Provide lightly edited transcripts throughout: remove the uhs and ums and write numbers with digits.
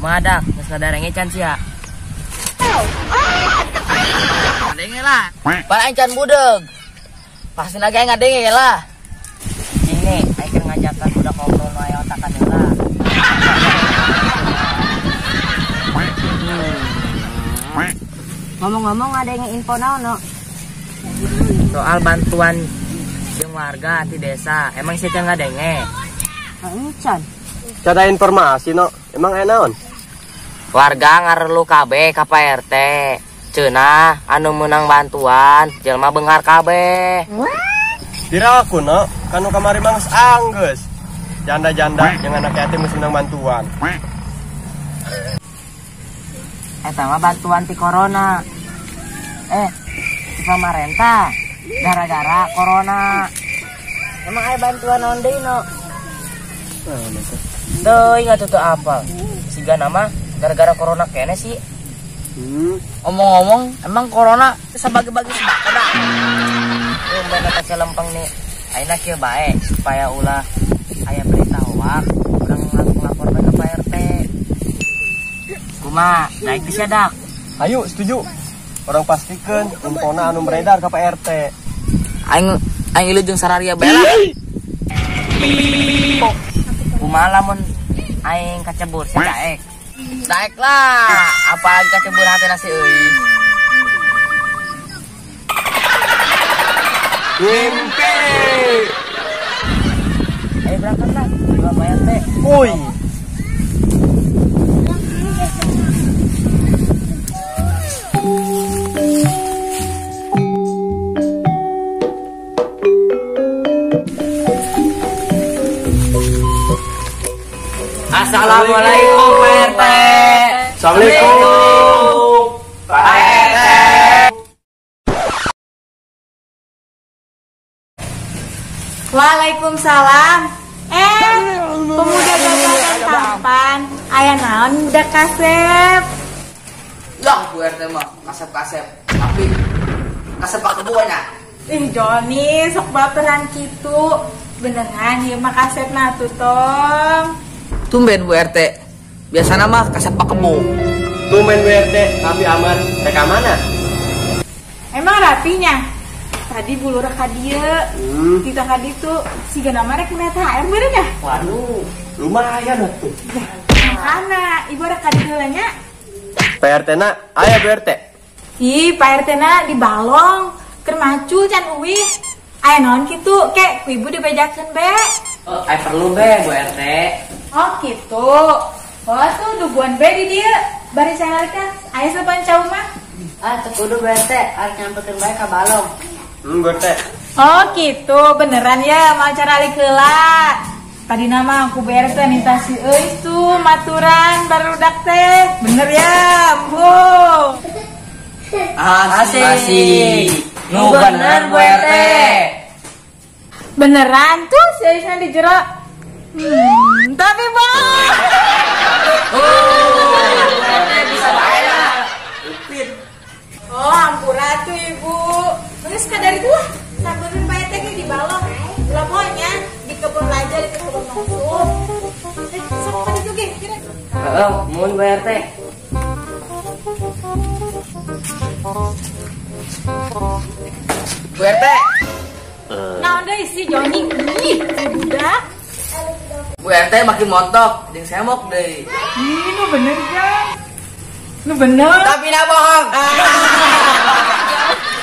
Kumadak, geus ngadarenge can sia. Ngadenge lah. Pan can budeg. Pasti lagi ngadenge lah. Ini aing ngajakan budak ngobrol nu aya otakan heula. Ngomong-ngomong ada yang info naon no? Soal bantuan jeung warga di desa. Emang sih can ngadenge? Can. Ada informasi no, emang enaon? Warga ngarelu kabeh ka Pak RT. Ceunah anu meunang bantuan jelema beunghar kabeh. Dira aku no, kanu kamari mah geus anggeus. Janda-janda jeung anak yatim geus meunang bantuan. Eta mah bantuan ti corona. Di pamarentah gara-gara corona. Emang ada bantuan naon deui no? Teuing atuh teu apal. Siga nama gara-gara corona kene sih. Omong-omong, emang corona sabagi-bagi sembako dah. Umben eta celempeng nih. Ayeuna kieu bae supaya ulah aya berita hoak, urang ngelaporkeun ka Pak RT. Kumaha? Daek geus dak. Ayo setuju. Orang pastikeun infona anu beredar ka Pak RT. Aing ieu jeung sararia bela. Kumaha lamun aing kacebur si daek? Daek lah, apalagi kacebur hatena si euy. Mimpi. Ayo berangkat lah, di Pak RT. Uy. Assalamualaikum Pak RT. Assalamualaikum Pak RT. Waalaikumsalam. Pemuda gagah dan tampan. Aya naon budak kasep? Lah Bu RT mah kasep-kasep. Tapi kasep pak kebuanya. Joni sok baperan kitu. Beneran ieu mah kasepna tuh tong. Tumben Bu RT. Biasana mah kasep pak kebo. Tumen Bu RT, tapi aman. Teka mana? Emang rapinya? Tadi bulu ka dieu. Kita ka ditu siga nama rek melihat HR beureun ya? Waduh, lumayan atuh. Makana ibu rek ka dieu nya. Pak RT na, aya Bu RT. Ih, Pak RT na di balong. Keur macul can uwih. Aya naon kitu? Kek ku ibu dibejakeun be. Oh, ay perlu be Bu RT. Oh gitu. Oh tuh duguan be di dieu. Bari sangarikeun aya saban cau mah. Teu kudu Bu RT, arek nyampekeun bae ka balong. Bu RT. Oh gitu, beneran ya mau cara alik heula. Tadi nama aku BRT minta si euy tuh maturan barudak teh. Bener ya, Bu. Asik. Nu bener Bu RT. Beneran tuh si Aisna di jero. Tapi Bang. Bisa bae lah. Oh, ampura tuh Ibu. Terus kadar itu lah, samperin Pak RT di balong. Lah pokoknya di kebun aja di kebun langsung. Sok pada juga kira. Heeh, mun Bu RT. Bu RT. Nah, udah isi Joni. Ih, budak. Bu RT makin montok, jeung semok deui. Ih, nu bener kan? Nu bener. Tapi na bohong.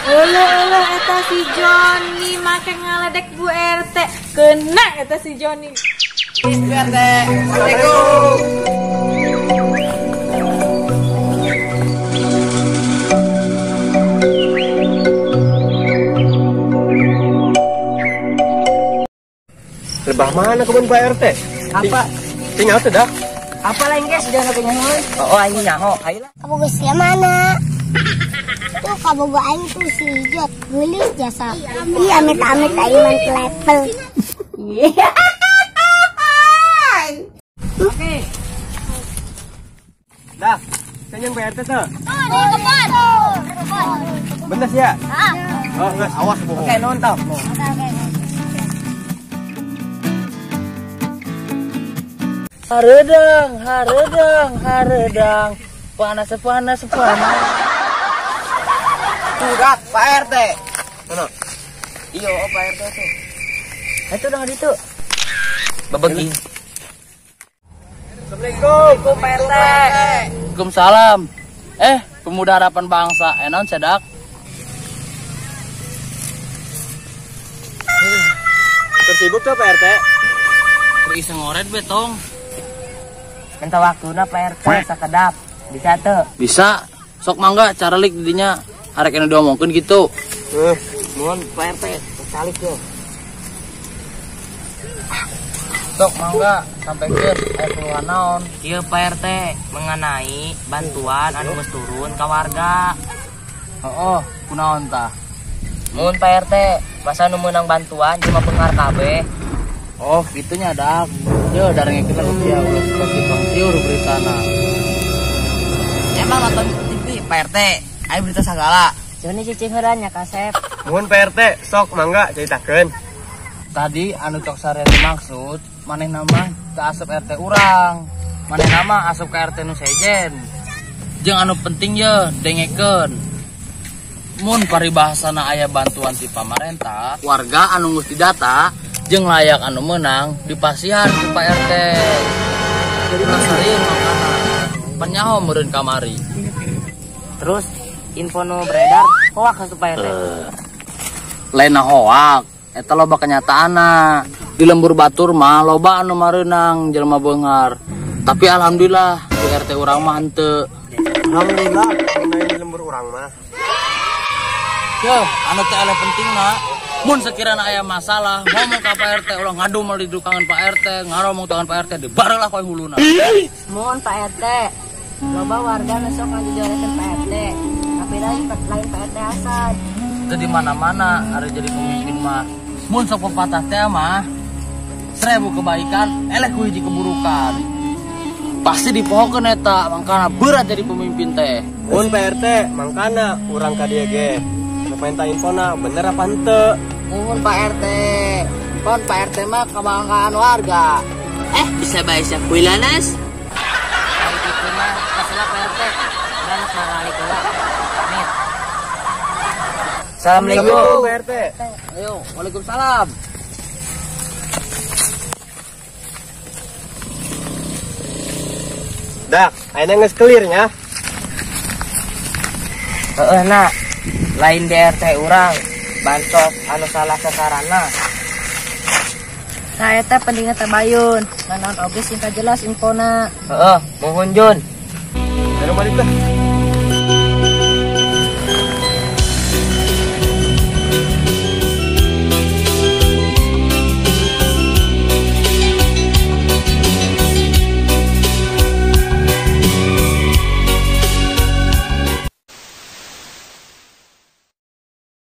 Elah eta si Joni make ngaledek Bu RT. Kena eta si Joni. Bu RT. Assalamualaikum. Lebah mana kebun Pak RT? Apa? Tinggal tuh dah. Apa lain guys? Jangan punya nyaho. Oh, aing nyaho. Ayolah. Kamu geus mana? Tuh kabogo aing tuh si Jot geulis jasa. Iya amit-amit aing mah ke level. Oke. Dah, kenyang Pak RT tuh. Oh, di kebun. Bener sih ya? Oh, enggak, awas bohong. Oke, nonton. haredang. Panas. Sudah, Pak RT. Mana? Iyo, Pak RT tuh. Itu dengan itu. Babagi. Assalamualaikum, Pak RT. Waalaikumsalam. Pemuda harapan bangsa, enon sedak. Tersibuk tuh Pak RT. Iseng ngoret betong. Minta waktu na Pak RT sakedap. Bisa tuh. Bisa. Sok mangga cara lik didinya. Arek anu diomongkeun gitu. Mohon Pak RT sekali tuh. Sok mangga sampaikeun aya keluhan naon. Ieu Pak RT mengenai bantuan anu geus turun ka warga. Heeh, kunaon tah? Mun Pak RT, masa nu meunang bantuan cuma bengar kabeh. Oh, gitunya dak. Yo darengekeun rupiah ulah kasih pangsiur beritana. Emang nonton TV Pak RT, aya berita sagala. Ceuni cicing heureuy nya Kasep. Mohon Pak RT, sok mangga ceritakeun. Tadi anu cok sareun maksud maneh nama ke asup RT urang. Maneh nama asup ke RT nu sejen. Jeung anu penting ye dengekeun. Mun paribahasana aya bantuan ti pamarentah, warga anu geus didata jeung layak anu meunang dipasihan ku Pak RT. Jadi nasariun makana. Panyaho meureun kamari. Terus info nu beredar hoak asup Pak RT. Lain hoak, eta loba kenyataanna. Di lembur batur mah loba anu mareunang jelema beungar. Tapi alhamdulillah di RT urang mah henteu. Alhamdulillah, main di lembur urang mah. Yo, anu teh eleh pentingna, mun sekirana aya masalah, ngomong ka Pak RT, ulah ngadu mal di dukangan Pak RT, ngaromong tangan Pak RT, dibareulah koe huluna. Mohon Pak RT, loba warga nu sok ngajujorekeun Pak RT. Tapi lain Pak RT asal. Teu di mana-mana ari jadi pemimpin mah. Mun sok pepatah teh mah 1000 kebaikan eleh ku hiji keburukan. Pasti dipohokeun eta, mangkana berat jadi pemimpin teh. Mohon Pak RT, mangkana urang ka dieu ge. Minta infona bener apa henteu? Mohon Pak RT. Kon Pak RT mah kebanggaan warga. Bisa bae sia kuilanas. Ari kitu mah kasalah Pak RT. Dan ngarali kula. Amit. Assalamualaikum Pak RT. Ayo, waalaikumsalam. Dak, ayeuna geus clear nya. Heeh na. Lain di RT urang bansos anu salah sasaranna. Saya teh penting tabayun, naon oge singkat jelas infona. Heeh, Mohon Jun. Anu balik teh.